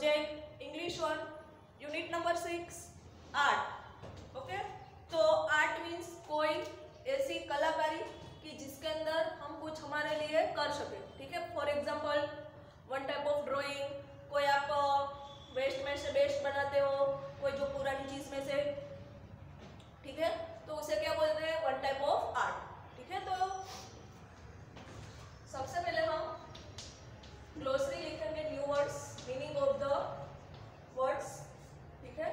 Subject English 1 unit number 6 art. Okay, तो art means कोई ऐसी कलाकारी कि जिसके अंदर हम कुछ हमारे लिए कर सके। ठीक है, for example one type of drawing, कोई आप वेस्ट में से बेस्ट बनाते हो, कोई जो पुरानी चीज में से, ठीक है, तो उसे क्या बोलते हैं, वन टाइप ऑफ आर्ट। ठीक है, तो सबसे पहले हम ग्लोसरी लिखेंगे, new words, meaning of the words. ठीक है,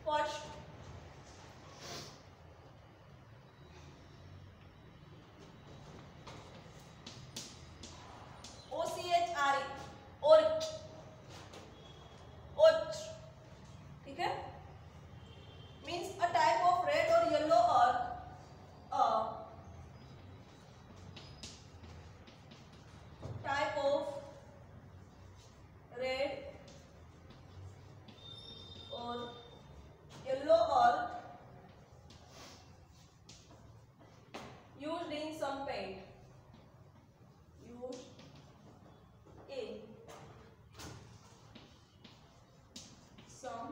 फर्स्ट OCHRE और ओच, ठीक है, means a type of red और येलो और टाइप ऑफ रेड और येलो और used in some paint, used in some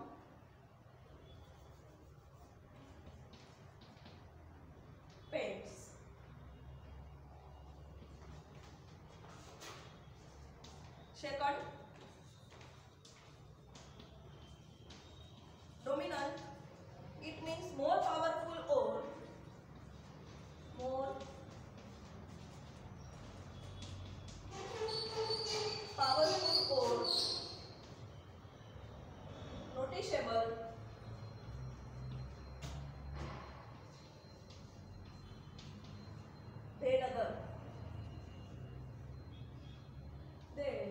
paints। Second, dominant, it means more powerful or more powerful or noticeable than other, than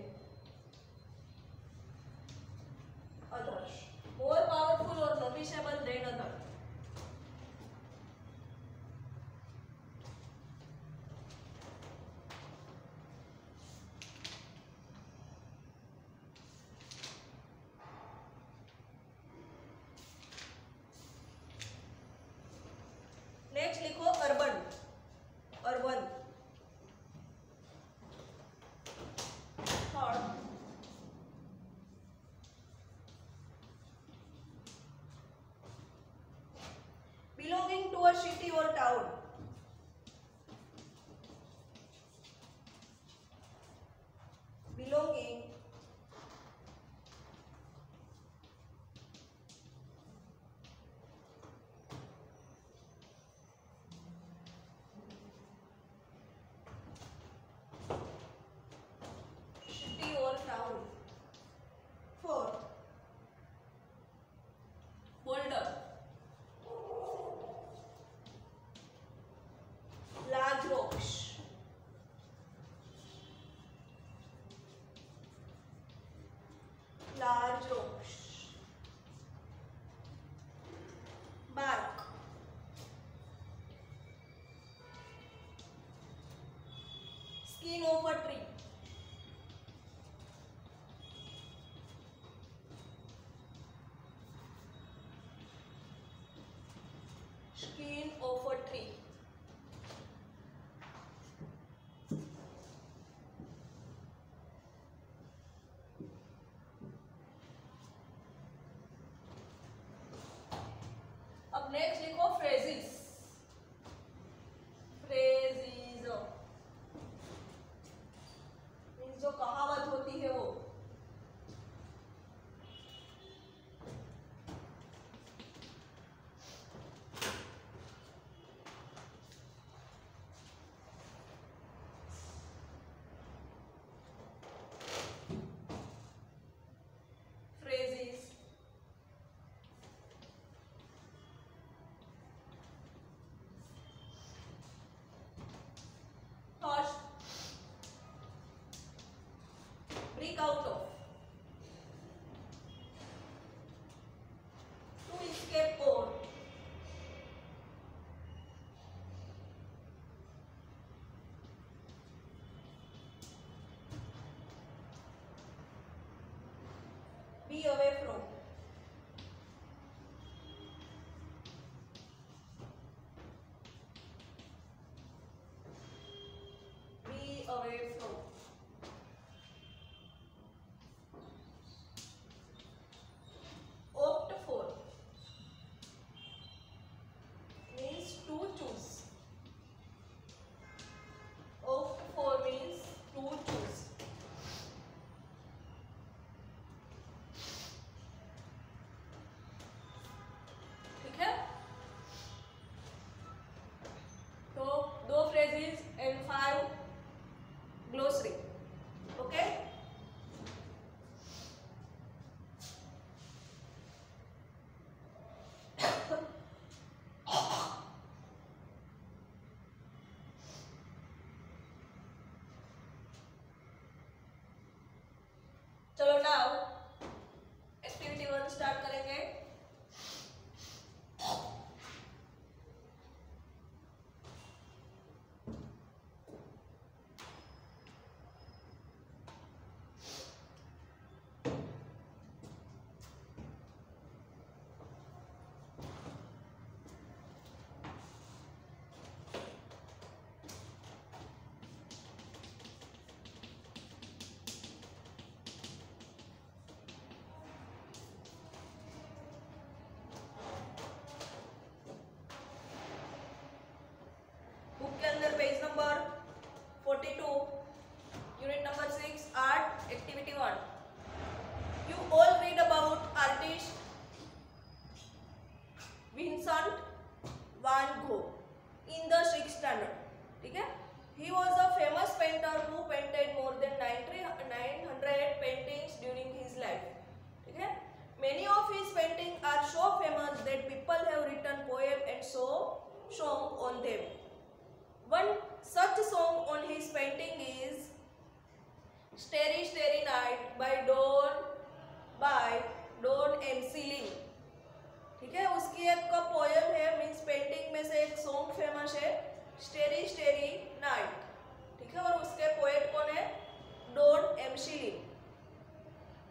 others, more powerful or noticeable than other। Next लिखो urban, urban. Third belonging to a city और town, belonging city और town. Fourth boulder, large rocks, large rocks। bark, skin of a tree, skin of a tree। अब next लिखो phrases, phrases means जो कहावत होती है वो। Phrases, first break out of, to escape or, be away from, be away from। series and 5 glossary. Okay. चलो now activity 1 start करेंगे. Book के अंदर page number 42, unit number 6, art, activity 1. You all read about artist Vincent van Gogh in the 6th standard. ठीक है. He was a famous painter who painted more than 900 paintings during his life. ठीक है. Many of his paintings are so famous that people have written poems and song on them. One such song on his painting is Starry Starry Night by Don MC Lin. ठीक है. उसकी एक poem है, means painting में से एक song famous है starry starry night. ठीक है. और उसके पोएट कौन है? Don MC Lin.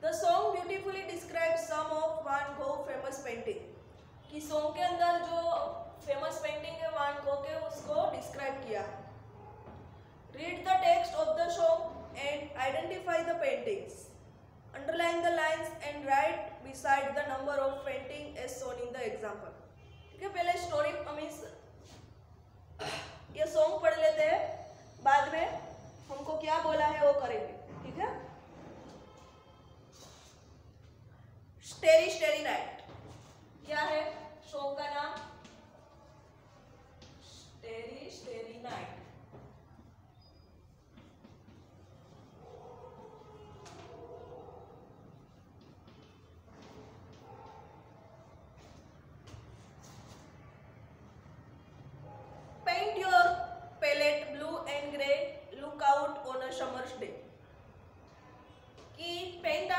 The song beautifully describes some of Van Gogh famous painting. कि सॉन्ग के अंदर जो फेमस पेंटिंग है वान गो के उसको डिस्क्राइब किया. Read the text of the song and identify the paintings. Underline the lines and write beside the number of painting as shown in the example. ठीक है. पहले स्टोरी मीन्स ये सॉन्ग पढ़ लेते हैं, बाद में हमको क्या बोला है वो करेंगे. ठीक है. स्टेरी स्टेरी नाइट क्या है सॉन्ग का नाम? स्टेरी starry night. Paint your palette blue and gray. Look out on a summer's day. कि paint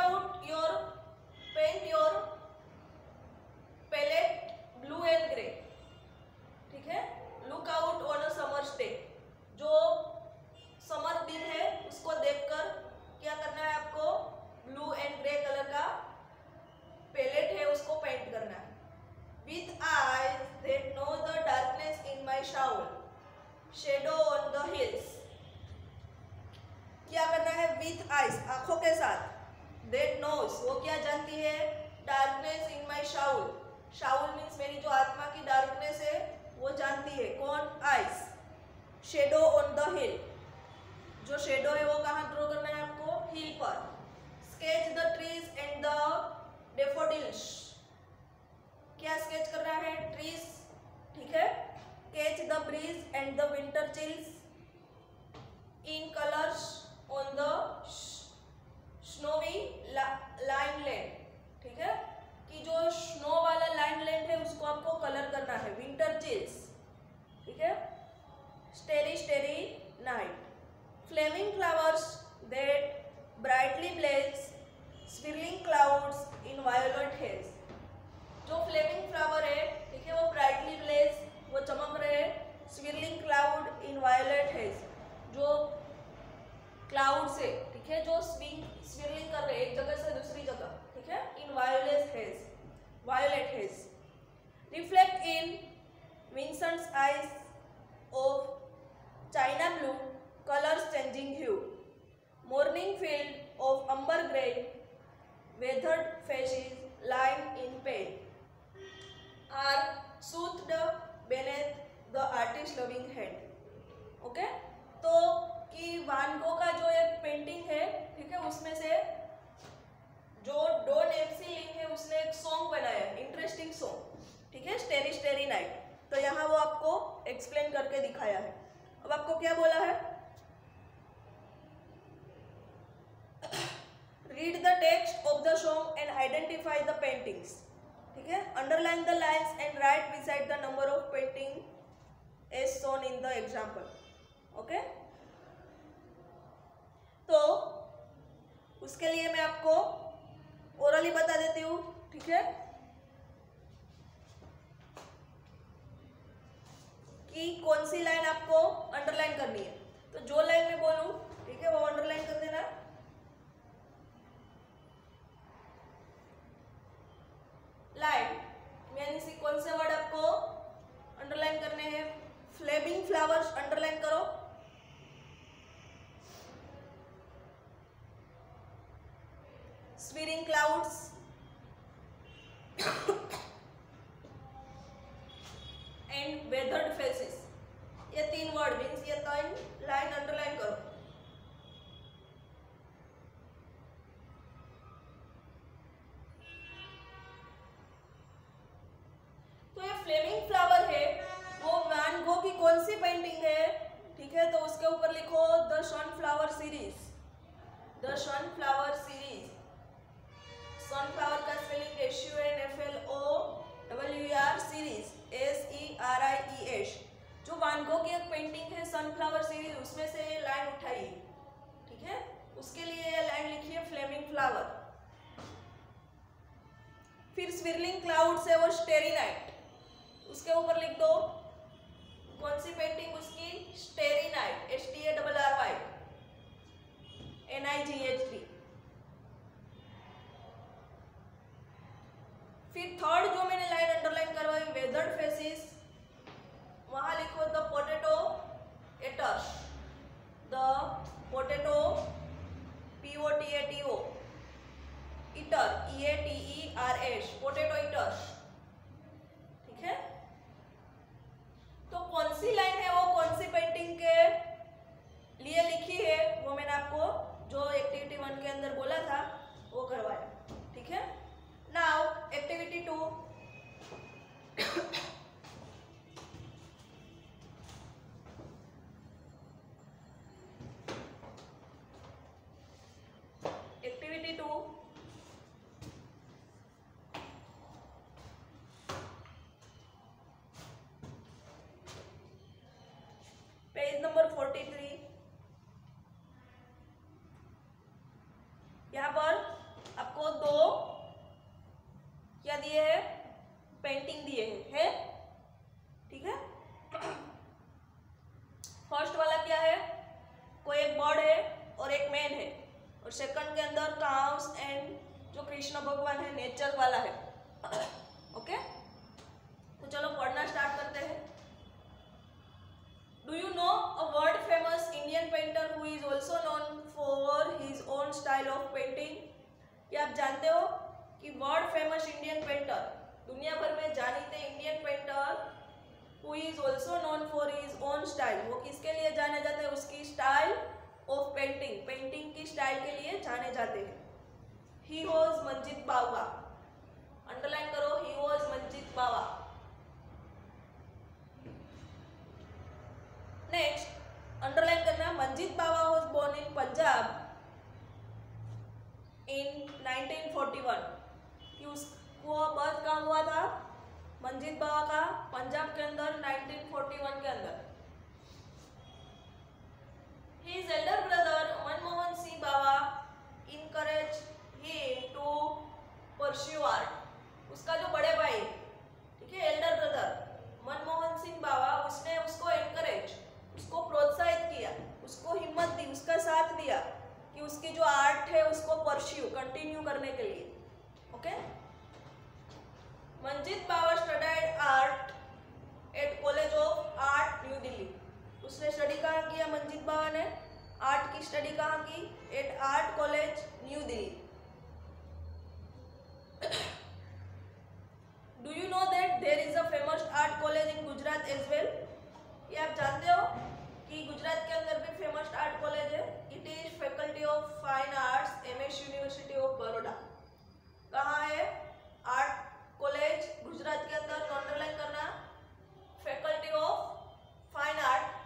your palette blue and gray. ठीक है. Look out on a summer's day. जो समर दिन है उसको देखकर क्या करना है आपको? ब्लू एंड ग्रे कलर का पैलेट है उसको पेंट करना है. With eyes that know the darkness in my shawl, shadow on the hills. क्या करना है? With eyes आंखों के साथ. That knows वो क्या जानती है? Darkness in my shawl. Shawl means मेरी जो आत्मा की डार्कनेस है वो जानती है. कौन? आइज. शेडो ऑन द हिल. जो शेडो है वो कहाँ ड्रॉ करना है आपको? हिल पर. Sketch the trees and the daffodils. क्या स्केच करना है? ट्रीज. ठीक है. Catch the breeze and the winter chills in colours on the snowy line land. ठीक है. कि जो स्नो वाला लाइन लैंड है उसको आपको कलर करना है. Winter chills. ठीक है. Starry starry night. Flaming flowers that brightly blaze, swirling clouds in violet haze. जो फ्लेमिंग फ्लावर है, ठीक है, वो ब्राइटली ब्लेज, वो चमक रहे हैं. स्विरलिंग क्लाउड इन वायलेट हेज. जो क्लाउड से, ठीक है, जो स्विरलिंग कर रहे हैं एक जगह से दूसरी जगह. ठीक है. In violet haze. Reflect in Vincent's eyes of china blue, colours changing hue. Morning field of amber grey, weathered faces lying in pain are soothed beneath the artist's loving hand. Okay. तो कि वान गो का जो एक painting है, ठीक है, उसमें से जो डॉन MC लिन है उसने एक सॉन्ग बनाया, इंटरेस्टिंग सॉन्ग. ठीक है. Starry starry night. तो यहाँ वो आपको एक्सप्लेन करके दिखाया है. अब आपको आपको क्या बोला है, read the text of the song and identify the paintings, ठीक है। Underline the lines and write beside the number of painting as shown in the example, okay. तो उसके लिए मैं आपको ओरली बता देती हूँ, ठीक है, कि कौन सी लाइन आपको अंडरलाइन करनी है। तो जो लाइन मैं बोलूं, ठीक है, वो अंडरलाइन कर देना। लाइन यानी सी कौन से वर्ड आपको अंडरलाइन करने हैं, फ्लेमिंग फ्लावर्स अंडरलाइन करो, स्वीरिंग क्लाउड्स, एंड वेदर्ड फेसेस, ये 3 वर्ड मीन्स ये 3 लाइन अंडरलाइन करो। तो ये फ्लेमिंग फ्लावर है, वो वैन गो की कौन सी पेंटिंग है, ठीक है। तो उसके ऊपर लिखो the sunflower series, the sunflower series. Sunflower का स्पेलिंग SUNFLOWER सीरीज, SERIES। जो वैन गो की एक पेंटिंग है सनफ्लावर सीरीज, उसमें से ये लाइन उठाइए, ठीक है। उसके लिए ये लाइन लिखिए फ्लेमिंग फ्लावर। फिर स्विरलिंग क्लाउड से वो स्टेरी नाइट, उसके ऊपर लिख दो कौन सी पेंटिंग उसकी, स्टेरी नाइट, STARRY NIGHT। फिर थर्ड जो मैंने लाइन अंडरलाइन करवाई वेदर्ड फेसेस, वहां लिखो the potato eaters, the potato POTATO eater EATERS, potato eaters, ठीक है। तो कौन सी लाइन है वो कौन सी पेंटिंग के लिए लिखी है, वो मैंने आपको जो एक्टिविटी 1 के अंदर बोला था वो करवाया, ठीक है। Now activity 2, activity 2 page number 43। यहाँ पर आपको 2 क्या दिए हैं, पेंटिंग दिए हैं, ठीक है। फर्स्ट वाला क्या है, कोई एक बर्ड है और एक मैन है, और सेकंड के अंदर काउस एंड जो कृष्ण भगवान है नेचर वाला है, ओके। तो चलो पढ़ना स्टार्ट करते हैं। Do you no a world famous Indian painter who is also known for his own style of painting. क्या आप जानते हो कि वर्ल्ड फेमस इंडियन पेंटर, दुनिया भर में जानीते Indian painter who is also known for his own style, वो किसके लिए जाने जाते हैं, उसकी स्टाइल ऑफ पेंटिंग, पेंटिंग की स्टाइल के लिए जाने जाते हैं। He was Manjit Bawa, underline करो, he was Manjit Bawa. Next underline करना, Manjit Bawa was born in Punjab in 1941, कि उसको बर्थ कहाँ हुआ था, मंजीत बावा का पंजाब के अंदर 1941 के अंदर। His elder brother Manmohan Singh Bawa encouraged him to pursue art। उसका जो बड़े भाई, ठीक है, एल्डर ब्रदर मनमोहन सिंह बावा, उसने उसको एनकरेज, उसको प्रोत्साहित किया, उसको हिम्मत दी, उसका साथ दिया कि उसकी जो आर्ट है उसको परस्यू कंटिन्यू करने के लिए, okay. Manjeet Bawa studied art at college of art new Delhi. उसने स्टडी कहाँ किया, मंजीत बावा ने आर्ट की स्टडी कहाँ की, at art college New Delhi. Do you know that there is a famous art college in Gujarat as well. ये आप जानते हो कि गुजरात के अंदर भी फेमस आर्ट कॉलेज है। It is faculty of fine arts MS university of Baroda. कहाँ है आर्ट कॉलेज, गुजरात के अंदर, तो अंडरलाइन करना फैकल्टी ऑफ फाइन आर्ट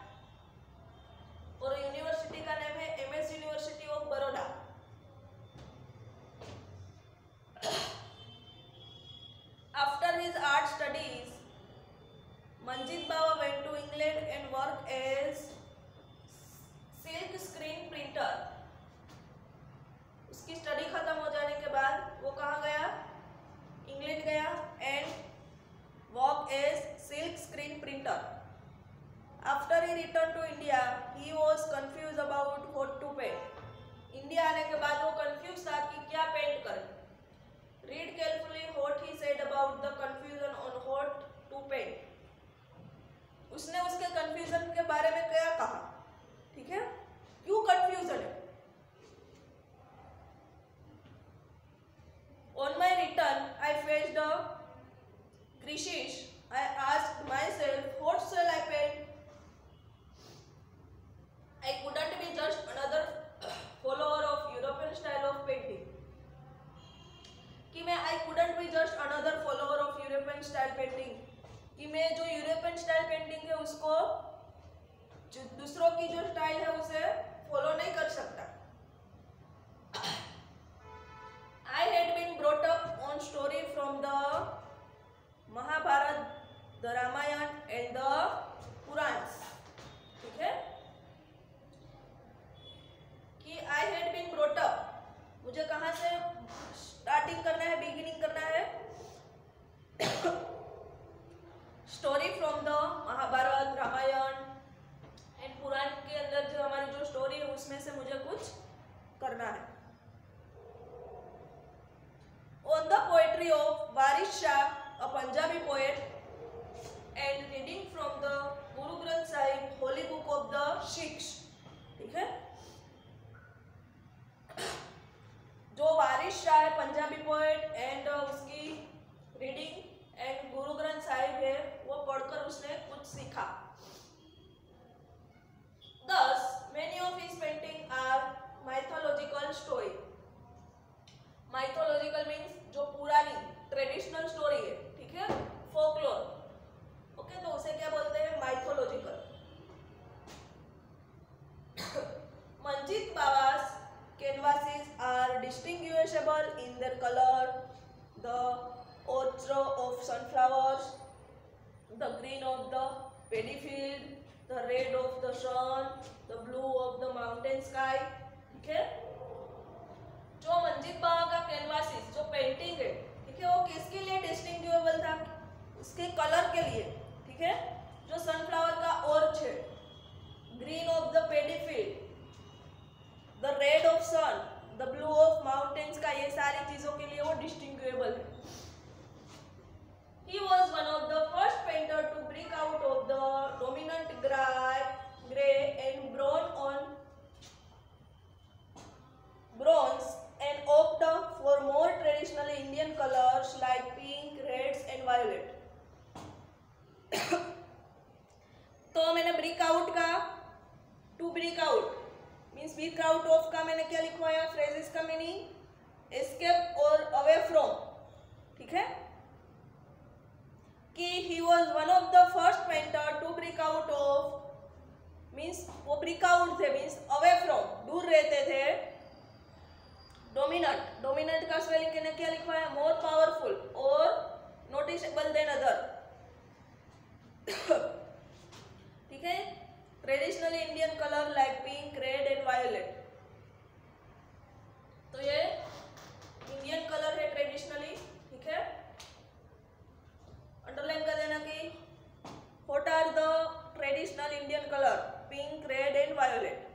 कहा, ठीक है, क्यों कंफ्यूजन है? On my return, I faced a crisis. I asked myself, what shall I paint? I couldn't be just another follower of European style of painting. कि मैं I couldn't be just another follower of European style painting. कि मैं जो European style painting है उसको जो दूसरों की जो स्टाइल है उसे फॉलो नहीं कर सकता. I had been brought up on story from the Mahabharata, the Ramayana and the Purans. ठीक है कि I had been brought up, मुझे कहाँ से स्टार्टिंग करना है, बिगिनिंग करना है. Story from the Mahabharata, Ramayana and Purana के अंदर जो हमारी जो स्टोरी है उसमें से मुझे कुछ करना है. On the poetry of Waris Shah, a Punjabi poet, and reading from the Guru Granth Sahib, Holy Book of the Sikhs. ठीक है, जो वारिस शाह है पंजाबी पोएट एंड उसकी रीडिंग एंड गुरु ग्रंथ साहिब है वो पढ़कर उसने कुछ सीखा. Thus, many of his paintings are mythological story. Mythological means जो पुरानी ट्रेडिशनल स्टोरी है, ठीक है, फोकलोर. ओके, तो उसे क्या बोलते हैं? Mythological. Manjit Bawa's canvases are distinguishable in their color, the ochre of sunflowers, the green of the paddy field, the red of the sun, the blue of the mountain sky. ठीक है, जो मंजीत बावा का कैनवासिस जो पेंटिंग है, ठीक है, वो किसके लिए डिस्टिंग्विशेबल था? उसके कलर के लिए. ठीक है, जो सनफ्लावर का ऑर्च है, green of the paddy field, the red of sun, the blue of mountains का, ये सारी चीजों के लिए वो डिस्टिंग्विशेबल है. He was one of the first painter to break out of the dominant gray and bronze and opt for more traditional Indian colors like pink, reds and violet. तो मैंने ब्रेक आउट का, to break out means break out of का मैंने क्या लिखवाया? Phrases का meaning escape और away from. ठीक है, कि he was one of the first painter to break out of means वो break out थे means away from, दूर रहते थे. dominant, dominant का स्पेलिंग मैंने क्या लिखवाया? more powerful और noticeable than other. ठीक है, traditional Indian colour like pink, red and violet. तो ये इंडियन कलर है ट्रेडिशनली. ठीक है, अंडरलाइन कर देना कि what are the traditional Indian colour? Pink, red and violet.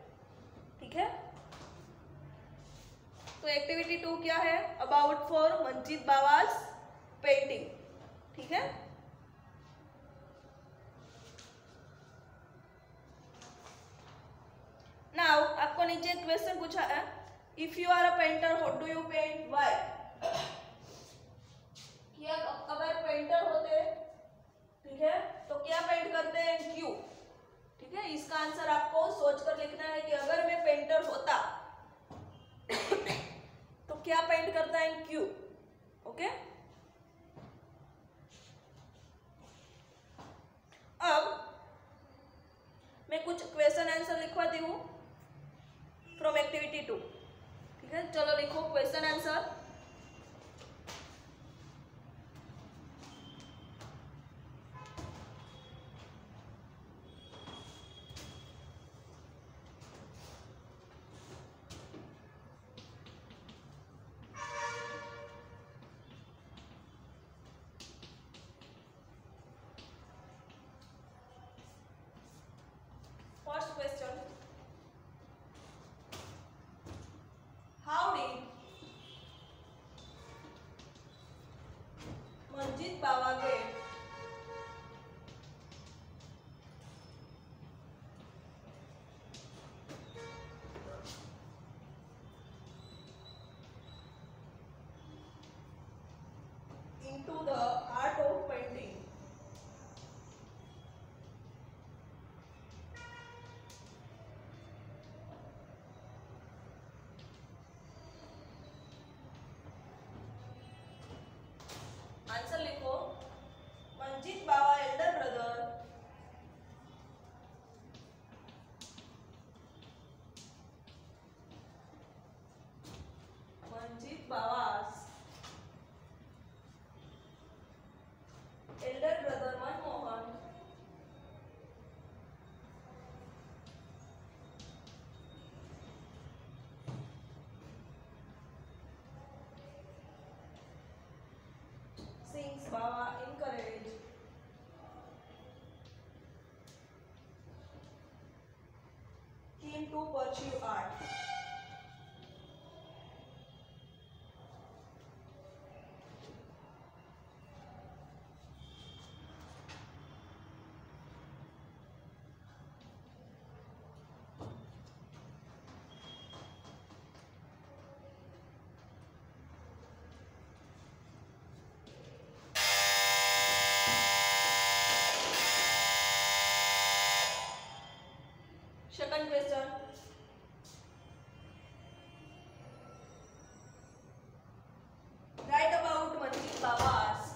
ठीक है, तो एक्टिविटी 2 क्या है? About for Manjit Bawa's painting. ठीक है, नाउ आपको नीचे एक क्वेश्चन पूछा है, if you are a painter how do you paint, why? क्या अगर पेंटर होते, ठीक है, तो क्या पेंट करते हैं, क्यों? ठीक है, इसका आंसर आपको सोचकर लिखना है कि अगर मैं पेंटर होता तो क्या पेंट करता है, क्यों? ओके, अब मैं कुछ क्वेश्चन आंसर लिखवाती हूँ फ्रॉम एक्टिविटी 2. ठीक है, चलो लिखो question answer. First question, how did Manjit Bawa get into the art of painting. Answer लिखो, Manjit Bawa elder brother Manjit Bawa's elder brother Manmohan sings Baba encourage him to pursue art. Second question. Write about Manjeet Bawa's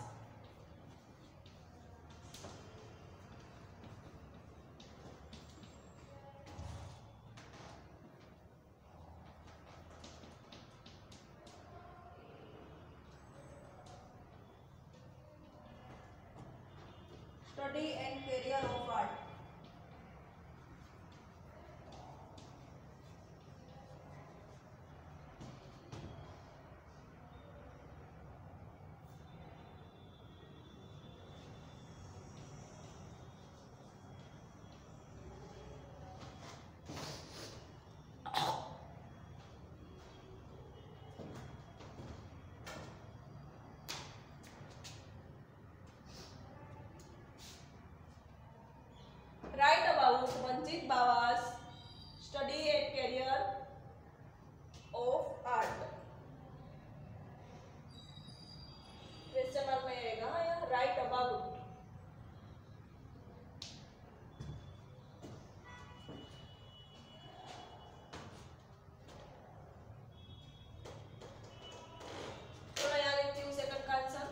study and career of art. Write about Manjeet Bawa's study and career of art. Question mark में आएगा या right about. थोड़ा यहाँ लिखती हूँ second का answer.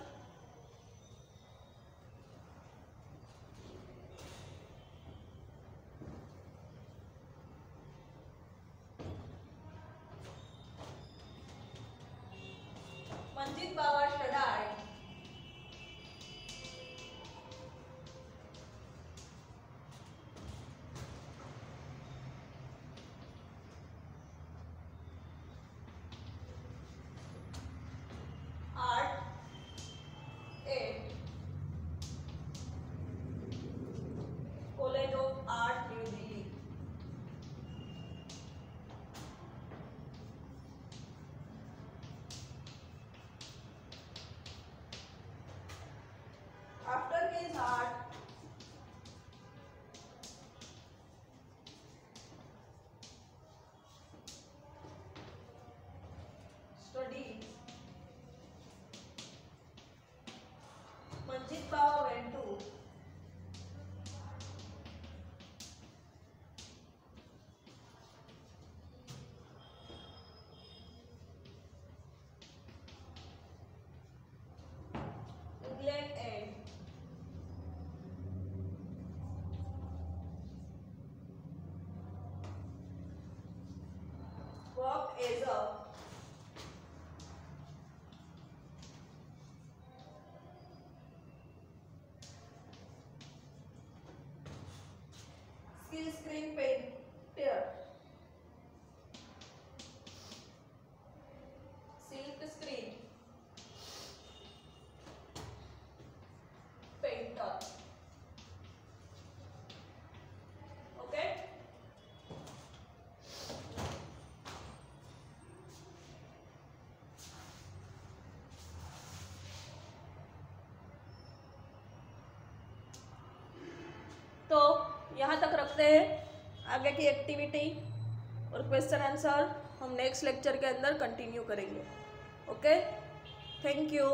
Manjeet Bawa studied art at College of Art, New Delhi. After his art studies, Manjeet Bawa went to England and worked as a skill screen painter. Silk screen painter. Okay. तो यहाँ तक रखते हैं. आगे की activity और question answer हम next lecture के अंदर कंटिन्यू करेंगे. Okay, thank you.